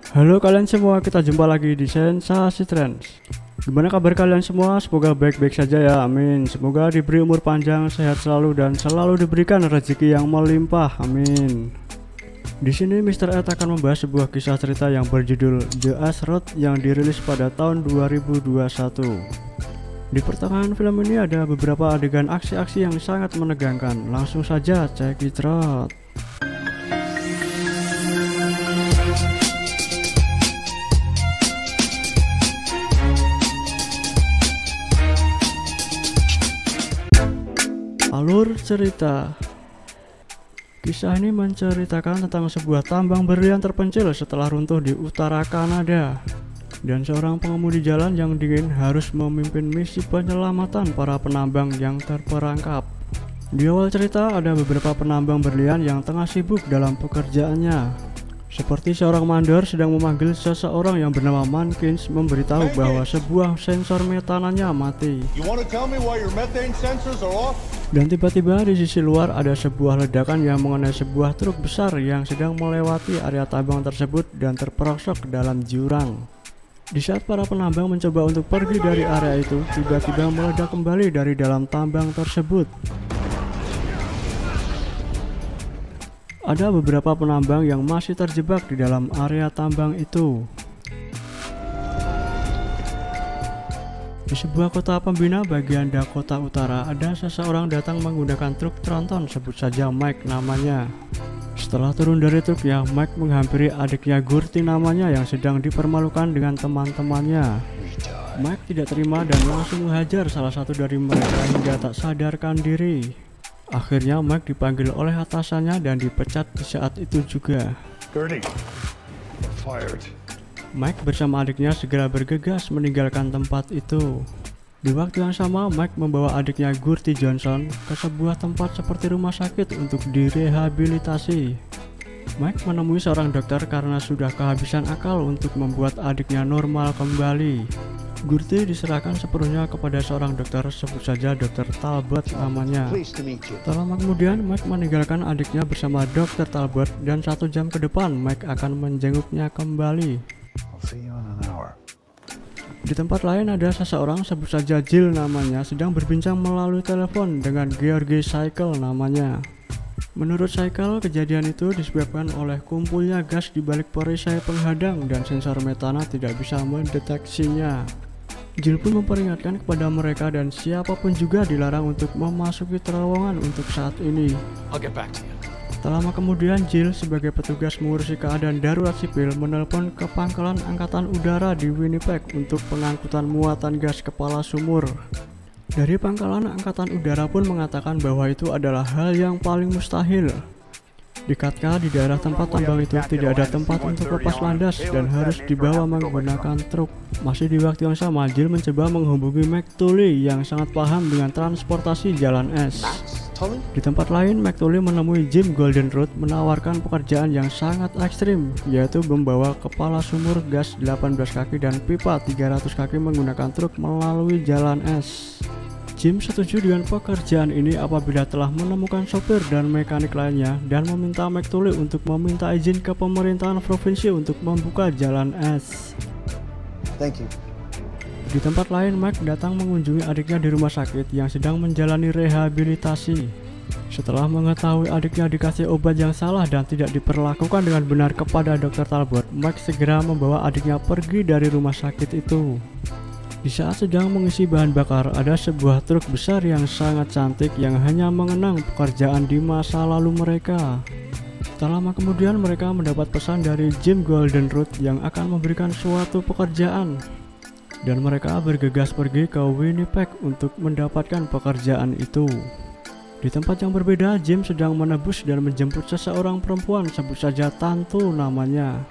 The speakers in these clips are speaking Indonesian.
Halo kalian semua, kita jumpa lagi di Sensasi Trends. Gimana kabar kalian semua? Semoga baik-baik saja ya, amin. Semoga diberi umur panjang, sehat selalu, dan selalu diberikan rezeki yang melimpah, amin. Di sini Mr. Ed akan membahas sebuah kisah cerita yang berjudul The Ash Road yang dirilis pada tahun 2021. Di pertengahan film ini ada beberapa adegan aksi-aksi yang sangat menegangkan. Langsung saja check it out. Alur cerita. Kisah ini menceritakan tentang sebuah tambang berlian terpencil setelah runtuh di utara Kanada, dan seorang pengemudi jalan yang dingin harus memimpin misi penyelamatan para penambang yang terperangkap. Di awal cerita ada beberapa penambang berlian yang tengah sibuk dalam pekerjaannya. Seperti seorang mandor sedang memanggil seseorang yang bernama Mankins memberitahu bahwa sebuah sensor metananya mati. Dan tiba-tiba di sisi luar ada sebuah ledakan yang mengenai sebuah truk besar yang sedang melewati area tambang tersebut dan terperosok ke dalam jurang. Di saat para penambang mencoba untuk pergi dari area itu, tiba-tiba meledak kembali dari dalam tambang tersebut. Ada beberapa penambang yang masih terjebak di dalam area tambang itu. Di sebuah kota pembina bagian Dakota Utara, ada seseorang datang menggunakan truk tronton, sebut saja Mike namanya. Setelah turun dari truknya, Mike menghampiri adiknya Gurti namanya yang sedang dipermalukan dengan teman-temannya. Mike tidak terima dan langsung menghajar salah satu dari mereka hingga tak sadarkan diri. Akhirnya Mike dipanggil oleh atasannya dan dipecat di saat itu juga. Mike bersama adiknya segera bergegas meninggalkan tempat itu. Di waktu yang sama, Mike membawa adiknya Gurti Johnson ke sebuah tempat seperti rumah sakit untuk direhabilitasi. Mike menemui seorang dokter karena sudah kehabisan akal untuk membuat adiknya normal kembali. Gurti diserahkan sepenuhnya kepada seorang dokter, sebut saja Dr. Talbot namanya. Tak lama kemudian, Mike meninggalkan adiknya bersama Dr. Talbot dan 1 jam ke depan Mike akan menjenguknya kembali. Di tempat lain ada seseorang, sebut saja Jill namanya, sedang berbincang melalui telepon dengan George Cycle namanya. Menurut Cycle, kejadian itu disebabkan oleh kumpulnya gas di balik perisai penghadang dan sensor metana tidak bisa mendeteksinya. Jill pun memperingatkan kepada mereka dan siapapun juga dilarang untuk memasuki terowongan untuk saat ini. Tak lama kemudian, Jill sebagai petugas mengurusi keadaan darurat sipil menelpon ke pangkalan angkatan udara di Winnipeg untuk pengangkutan muatan gas kepala sumur. Dari pangkalan angkatan udara pun mengatakan bahwa itu adalah hal yang paling mustahil. Dikatka di daerah tempat tambang itu tidak ada tempat untuk lepas landas dan harus dibawa menggunakan truk. Masih di waktu yang sama, Jill mencoba menghubungi McTully yang sangat paham dengan transportasi jalan es. Di tempat lain, McTully menemui Jim Goldenroot menawarkan pekerjaan yang sangat ekstrim, yaitu membawa kepala sumur gas 18 kaki dan pipa 300 kaki menggunakan truk melalui jalan es. Jim setuju dengan pekerjaan ini apabila telah menemukan sopir dan mekanik lainnya dan meminta McTully untuk meminta izin ke pemerintahan provinsi untuk membuka jalan es. Di tempat lain, Mike datang mengunjungi adiknya di rumah sakit yang sedang menjalani rehabilitasi. Setelah mengetahui adiknya dikasih obat yang salah dan tidak diperlakukan dengan benar kepada Dr. Talbot, Mike segera membawa adiknya pergi dari rumah sakit itu. Di saat sedang mengisi bahan bakar, ada sebuah truk besar yang sangat cantik yang hanya mengenang pekerjaan di masa lalu mereka. Tak lama kemudian mereka mendapat pesan dari Jim Goldenroot yang akan memberikan suatu pekerjaan. Dan mereka bergegas pergi ke Winnipeg untuk mendapatkan pekerjaan itu. Di tempat yang berbeda, Jim sedang menebus dan menjemput seseorang perempuan, sebut saja Tantu namanya.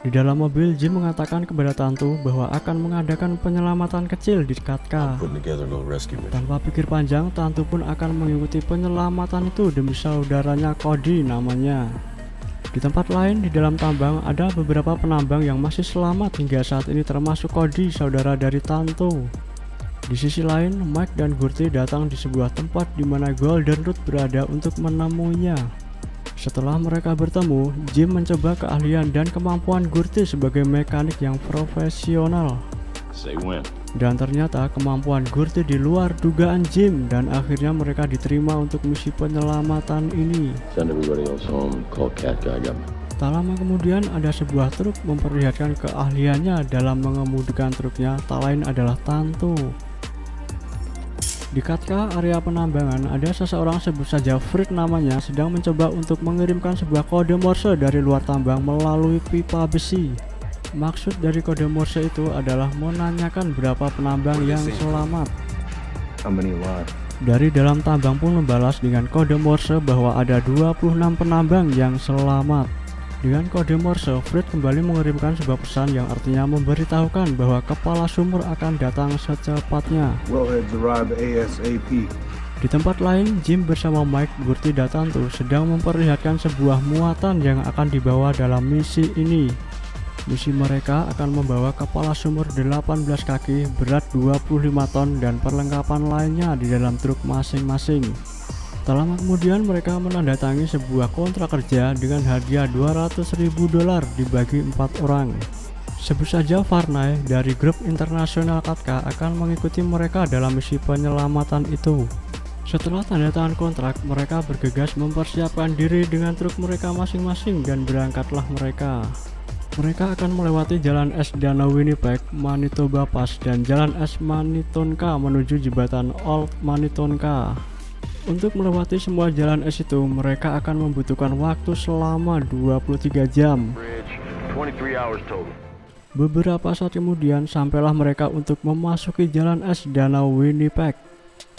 Di dalam mobil, Jim mengatakan kepada Tantu bahwa akan mengadakan penyelamatan kecil di Katka. Tanpa pikir panjang, Tantu pun akan mengikuti penyelamatan itu demi saudaranya Cody namanya. Di tempat lain di dalam tambang, ada beberapa penambang yang masih selamat hingga saat ini termasuk Cody, saudara dari Tantu. Di sisi lain, Mike dan Gurti datang di sebuah tempat di mana Goldenroot berada untuk menemuinya. Setelah mereka bertemu, Jim mencoba keahlian dan kemampuan Gurty sebagai mekanik yang profesional. Dan ternyata kemampuan Gurty di luar dugaan Jim, dan akhirnya mereka diterima untuk misi penyelamatan ini. Tak lama kemudian ada sebuah truk memperlihatkan keahliannya dalam mengemudikan truknya, tak lain adalah Tanto. Di Katka area penambangan, ada seseorang sebut saja Fred namanya sedang mencoba untuk mengirimkan sebuah kode Morse dari luar tambang melalui pipa besi. Maksud dari kode Morse itu adalah menanyakan berapa penambang yang selamat. Dari dalam tambang pun membalas dengan kode Morse bahwa ada 26 penambang yang selamat. Dengan kode Morse, Fred kembali mengirimkan sebuah pesan yang artinya memberitahukan bahwa kepala sumur akan datang secepatnya. Di tempat lain, Jim bersama Mike, Gurty, dan Tanto sedang memperlihatkan sebuah muatan yang akan dibawa dalam misi ini. Misi mereka akan membawa kepala sumur 18 kaki berat 25 ton dan perlengkapan lainnya di dalam truk masing-masing. Tak lama kemudian mereka menandatangani sebuah kontrak kerja dengan hadiah $200.000 dibagi 4 orang. Sebut saja Varney dari grup internasional Katka akan mengikuti mereka dalam misi penyelamatan itu. Setelah tanda tangan kontrak, mereka bergegas mempersiapkan diri dengan truk mereka masing-masing dan berangkatlah mereka. Mereka akan melewati jalan es Danau Winnipeg, Manitoba Pass, dan jalan es Manitonka menuju jembatan Old Manitonka. Untuk melewati semua jalan es itu, mereka akan membutuhkan waktu selama 23 jam. Beberapa saat kemudian, sampailah mereka untuk memasuki jalan es Danau Winnipeg.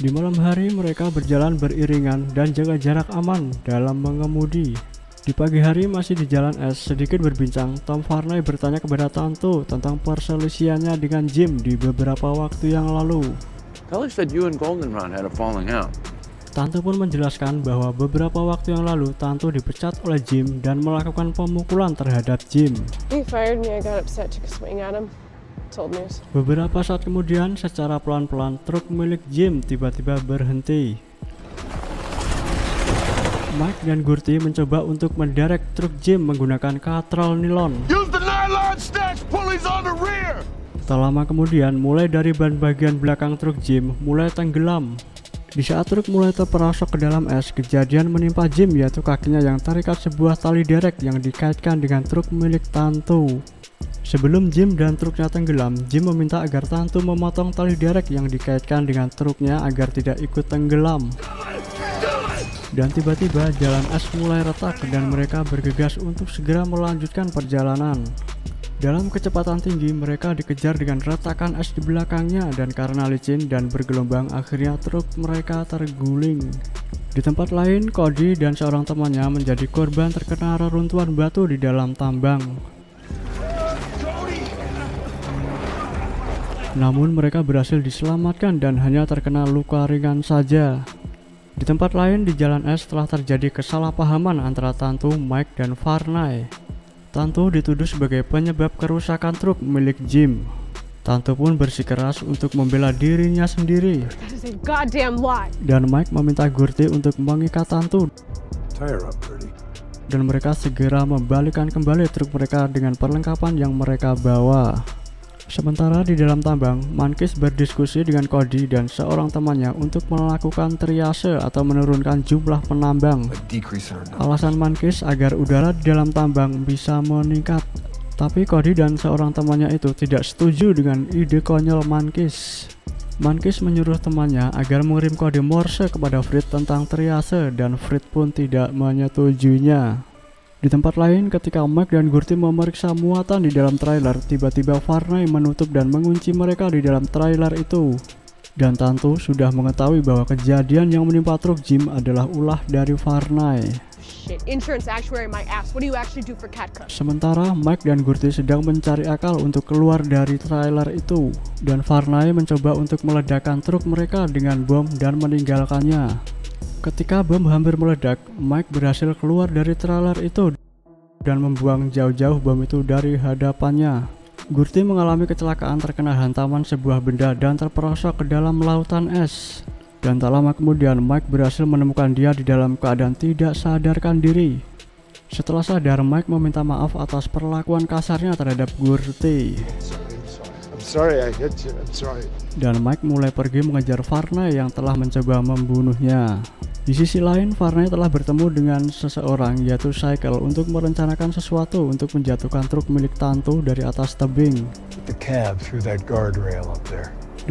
Di malam hari, mereka berjalan beriringan dan jaga jarak aman dalam mengemudi. Di pagi hari, masih di jalan es, sedikit berbincang, Tom Varney bertanya kepada Tanto tentang perselisihannya dengan Jim di beberapa waktu yang lalu. Tanto pun menjelaskan bahwa beberapa waktu yang lalu Tanto dipecat oleh Jim dan melakukan pemukulan terhadap Jim. Beberapa saat kemudian, secara pelan-pelan truk milik Jim tiba-tiba berhenti. Mike dan Gurty mencoba untuk menderek truk Jim menggunakan katrol nilon. Tak lama kemudian, mulai dari ban bagian belakang truk Jim mulai tenggelam. Di saat truk mulai terperosok ke dalam es, kejadian menimpa Jim, yaitu kakinya yang terikat sebuah tali derek yang dikaitkan dengan truk milik Tanto. Sebelum Jim dan truknya tenggelam, Jim meminta agar Tanto memotong tali derek yang dikaitkan dengan truknya agar tidak ikut tenggelam. Dan tiba-tiba jalan es mulai retak dan mereka bergegas untuk segera melanjutkan perjalanan. Dalam kecepatan tinggi, mereka dikejar dengan retakan es di belakangnya, dan karena licin dan bergelombang, akhirnya truk mereka terguling. Di tempat lain, Cody dan seorang temannya menjadi korban terkena reruntuhan batu di dalam tambang. Namun mereka berhasil diselamatkan dan hanya terkena luka ringan saja. Di tempat lain di jalan es telah terjadi kesalahpahaman antara Tanto, Mike, dan Varney. Tanto dituduh sebagai penyebab kerusakan truk milik Jim. Tanto pun bersikeras untuk membela dirinya sendiri. Dan Mike meminta Gurty untuk mengikat Tanto. Dan mereka segera membalikkan kembali truk mereka dengan perlengkapan yang mereka bawa. Sementara di dalam tambang, Mankis berdiskusi dengan Cody dan seorang temannya untuk melakukan triase atau menurunkan jumlah penambang. Alasan Mankis agar udara di dalam tambang bisa meningkat. Tapi Cody dan seorang temannya itu tidak setuju dengan ide konyol Mankis. Mankis menyuruh temannya agar mengirim kode Morse kepada Fred tentang triase, dan Fred pun tidak menyetujuinya. Di tempat lain, ketika Mike dan Gurty memeriksa muatan di dalam trailer, tiba-tiba Varney menutup dan mengunci mereka di dalam trailer itu. Dan Tanto sudah mengetahui bahwa kejadian yang menimpa truk Jim adalah ulah dari Varney. Sementara Mike dan Gurty sedang mencari akal untuk keluar dari trailer itu, dan Varney mencoba untuk meledakkan truk mereka dengan bom dan meninggalkannya. Ketika bom hampir meledak, Mike berhasil keluar dari trailer itu dan membuang jauh-jauh bom itu dari hadapannya. Gurty mengalami kecelakaan terkena hantaman sebuah benda dan terperosok ke dalam lautan es. Dan tak lama kemudian Mike berhasil menemukan dia di dalam keadaan tidak sadarkan diri. Setelah sadar, Mike meminta maaf atas perlakuan kasarnya terhadap Gurty. Dan Mike mulai pergi mengejar Varney yang telah mencoba membunuhnya. Di sisi lain, Varney telah bertemu dengan seseorang, yaitu Cycle, untuk merencanakan sesuatu untuk menjatuhkan truk milik Tantu dari atas tebing.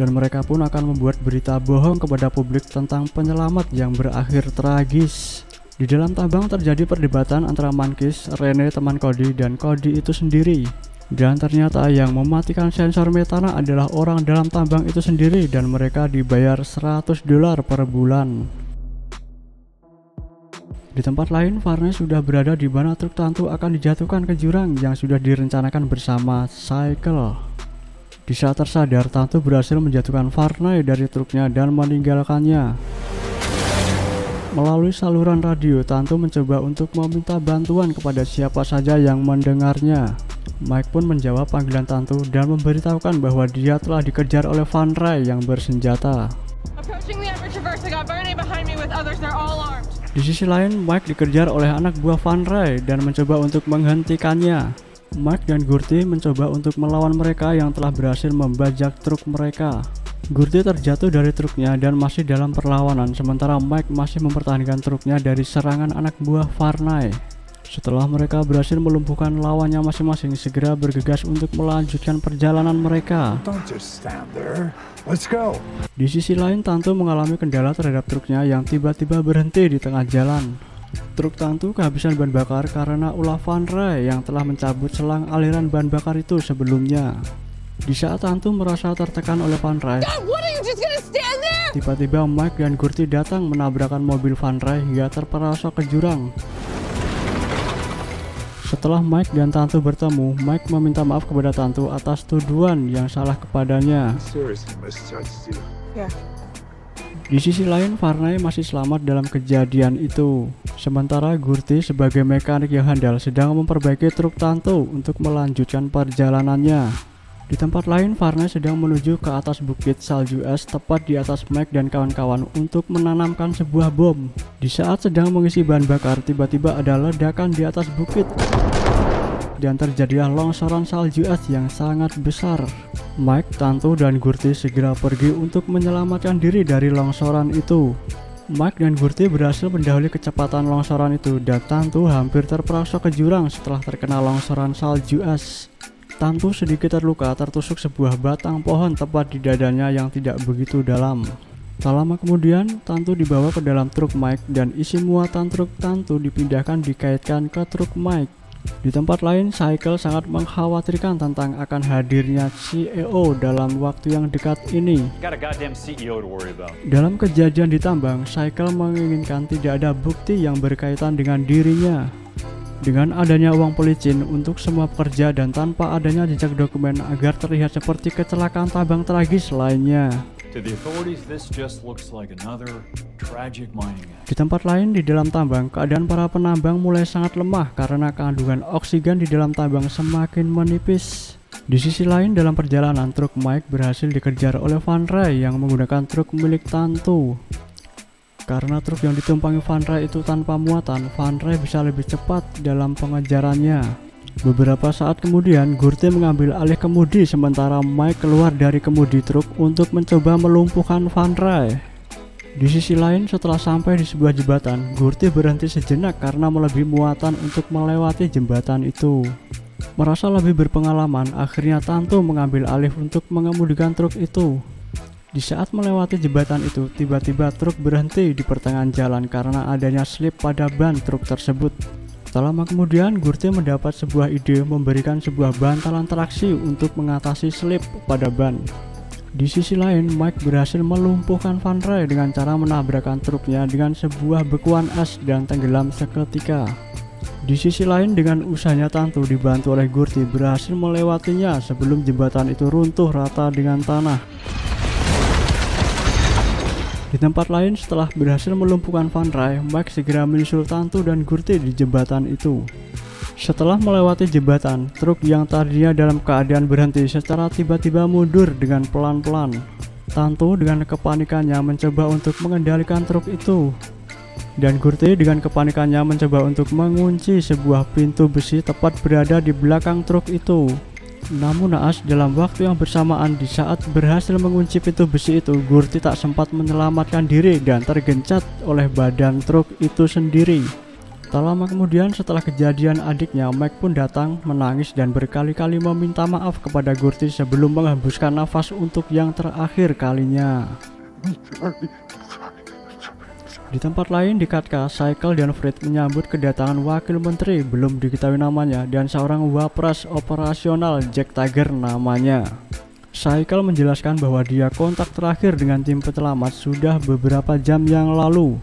Dan mereka pun akan membuat berita bohong kepada publik tentang penyelamat yang berakhir tragis. Di dalam tambang terjadi perdebatan antara Mankish, Rene teman Cody, dan Cody itu sendiri. Dan ternyata yang mematikan sensor metana adalah orang dalam tambang itu sendiri, dan mereka dibayar $100 per bulan. Di tempat lain, Varney sudah berada di mana truk Tantu akan dijatuhkan ke jurang yang sudah direncanakan bersama Cycle. Di saat tersadar, Tantu berhasil menjatuhkan Varney dari truknya dan meninggalkannya. Melalui saluran radio, Tantu mencoba untuk meminta bantuan kepada siapa saja yang mendengarnya. Mike pun menjawab panggilan Tantu dan memberitahukan bahwa dia telah dikejar oleh Varney yang bersenjata. Di sisi lain, Mike dikejar oleh anak buah Varney dan mencoba untuk menghentikannya. Mike dan Gurty mencoba untuk melawan mereka yang telah berhasil membajak truk mereka. Gurty terjatuh dari truknya dan masih dalam perlawanan, sementara Mike masih mempertahankan truknya dari serangan anak buah Varney. Setelah mereka berhasil melumpuhkan lawannya masing-masing, segera bergegas untuk melanjutkan perjalanan mereka. Di sisi lain, Tantu mengalami kendala terhadap truknya yang tiba-tiba berhenti di tengah jalan. Truk Tantu kehabisan bahan bakar karena ulah Varney yang telah mencabut selang aliran bahan bakar itu sebelumnya. Di saat Tantu merasa tertekan oleh Varney, tiba-tiba Mike dan Gurty datang menabrakkan mobil Varney hingga terperosok ke jurang. Setelah Mike dan Tantu bertemu, Mike meminta maaf kepada Tantu atas tuduhan yang salah kepadanya. Di sisi lain, Varney masih selamat dalam kejadian itu. Sementara Gurty sebagai mekanik yang handal sedang memperbaiki truk Tantu untuk melanjutkan perjalanannya. Di tempat lain, Varney sedang menuju ke atas bukit salju es tepat di atas Mike dan kawan-kawan untuk menanamkan sebuah bom. Di saat sedang mengisi bahan bakar, tiba-tiba ada ledakan di atas bukit dan terjadilah longsoran salju es yang sangat besar. Mike, Tantu, dan Gurty segera pergi untuk menyelamatkan diri dari longsoran itu. Mike dan Gurty berhasil mendahului kecepatan longsoran itu dan Tantu hampir terperosok ke jurang setelah terkena longsoran salju es. Tantu sedikit terluka tertusuk sebuah batang pohon tepat di dadanya yang tidak begitu dalam. Tak lama kemudian, Tantu dibawa ke dalam truk Mike dan isi muatan truk Tantu dipindahkan dikaitkan ke truk Mike. Di tempat lain, Cycle sangat mengkhawatirkan tentang akan hadirnya CEO dalam waktu yang dekat ini. Dalam kejadian di tambang, Cycle menginginkan tidak ada bukti yang berkaitan dengan dirinya. Dengan adanya uang pelicin untuk semua pekerja dan tanpa adanya jejak dokumen agar terlihat seperti kecelakaan tambang tragis lainnya. Di tempat lain di dalam tambang, keadaan para penambang mulai sangat lemah karena kandungan oksigen di dalam tambang semakin menipis. Di sisi lain, dalam perjalanan, truk Mike berhasil dikejar oleh Varney yang menggunakan truk milik Tantu. Karena truk yang ditumpangi Varney itu tanpa muatan, Varney bisa lebih cepat dalam pengejarannya. Beberapa saat kemudian, Gurty mengambil alih kemudi sementara Mike keluar dari kemudi truk untuk mencoba melumpuhkan Varney. Di sisi lain, setelah sampai di sebuah jembatan, Gurty berhenti sejenak karena melebihi muatan untuk melewati jembatan itu. Merasa lebih berpengalaman, akhirnya Tantu mengambil alih untuk mengemudikan truk itu. Di saat melewati jembatan itu, tiba-tiba truk berhenti di pertengahan jalan karena adanya slip pada ban truk tersebut. Tak lama kemudian, Gurty mendapat sebuah ide memberikan sebuah bantalan traksi untuk mengatasi slip pada ban. Di sisi lain, Mike berhasil melumpuhkan Varney dengan cara menabrakkan truknya dengan sebuah bekuan es dan tenggelam seketika. Di sisi lain, dengan usahanya Tantu dibantu oleh Gurty berhasil melewatinya sebelum jembatan itu runtuh rata dengan tanah. Di tempat lain, setelah berhasil melumpuhkan Varney, Mike segera menyusul Tantu dan Gurty di jembatan itu. Setelah melewati jembatan, truk yang tadinya dalam keadaan berhenti secara tiba-tiba mundur dengan pelan-pelan. Tantu dengan kepanikannya mencoba untuk mengendalikan truk itu. Dan Gurty dengan kepanikannya mencoba untuk mengunci sebuah pintu besi tepat berada di belakang truk itu. Namun naas, dalam waktu yang bersamaan di saat berhasil mengunci pintu besi itu, Gurty tak sempat menyelamatkan diri dan tergencat oleh badan truk itu sendiri. Tak lama kemudian setelah kejadian, adiknya Mike pun datang menangis dan berkali-kali meminta maaf kepada Gurty sebelum menghembuskan nafas untuk yang terakhir kalinya. Di tempat lain di Katka, Cycle dan Fred menyambut kedatangan wakil menteri belum diketahui namanya dan seorang wapres operasional, Jack Tiger namanya. Cycle menjelaskan bahwa dia kontak terakhir dengan tim penyelamat sudah beberapa jam yang lalu.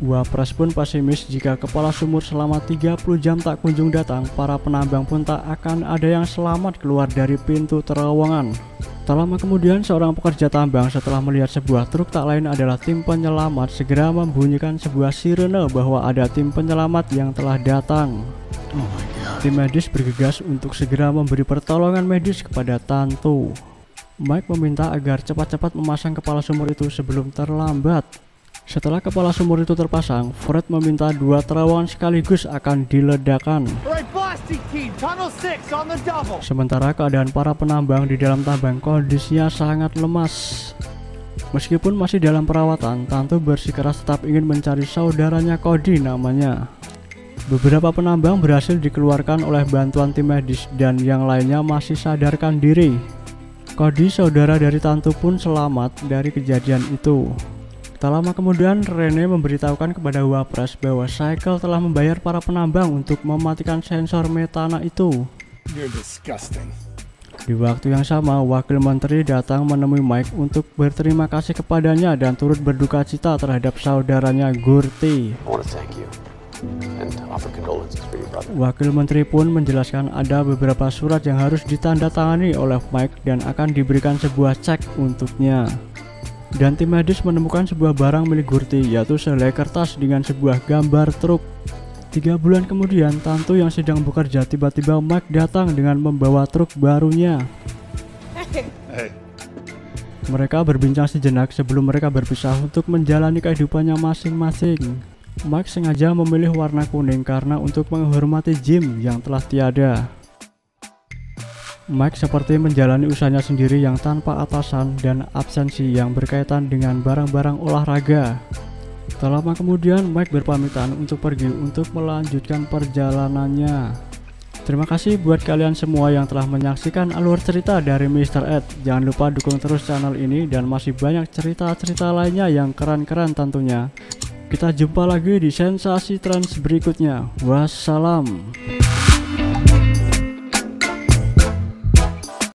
Wapres pun pesimis jika kepala sumur selama 30 jam tak kunjung datang, para penambang pun tak akan ada yang selamat keluar dari pintu terowongan. Tak lama kemudian seorang pekerja tambang setelah melihat sebuah truk tak lain adalah tim penyelamat segera membunyikan sebuah sirene bahwa ada tim penyelamat yang telah datang. Tim medis bergegas untuk segera memberi pertolongan medis kepada Tanto. Mike meminta agar cepat-cepat memasang kepala sumur itu sebelum terlambat. Setelah kepala sumur itu terpasang, Fred meminta 2 terowongan sekaligus akan diledakkan. Sementara keadaan para penambang di dalam tambang kondisinya sangat lemas. Meskipun masih dalam perawatan, Tanto bersikeras tetap ingin mencari saudaranya Cody namanya. Beberapa penambang berhasil dikeluarkan oleh bantuan tim medis dan yang lainnya masih sadarkan diri. Cody, saudara dari Tanto, pun selamat dari kejadian itu. Tak lama kemudian, Rene memberitahukan kepada Wapres bahwa Cycle telah membayar para penambang untuk mematikan sensor metana itu. Di waktu yang sama, wakil menteri datang menemui Mike untuk berterima kasih kepadanya dan turut berduka cita terhadap saudaranya Gurty. Wakil menteri pun menjelaskan ada beberapa surat yang harus ditandatangani oleh Mike dan akan diberikan sebuah cek untuknya. Dan tim medis menemukan sebuah barang milik Gurty, yaitu sehelai kertas dengan sebuah gambar truk. 3 bulan kemudian, Tanto yang sedang bekerja tiba-tiba Mike datang dengan membawa truk barunya. Mereka berbincang sejenak sebelum mereka berpisah untuk menjalani kehidupannya masing-masing. Mike sengaja memilih warna kuning karena untuk menghormati Jim yang telah tiada. Mike seperti menjalani usahanya sendiri yang tanpa atasan dan absensi yang berkaitan dengan barang-barang olahraga. Tak lama kemudian Mike berpamitan untuk pergi untuk melanjutkan perjalanannya. Terima kasih buat kalian semua yang telah menyaksikan alur cerita dari Mr. Ed. Jangan lupa dukung terus channel ini dan masih banyak cerita-cerita lainnya yang keren-keren tentunya. Kita jumpa lagi di sensasi trans berikutnya. Wassalam.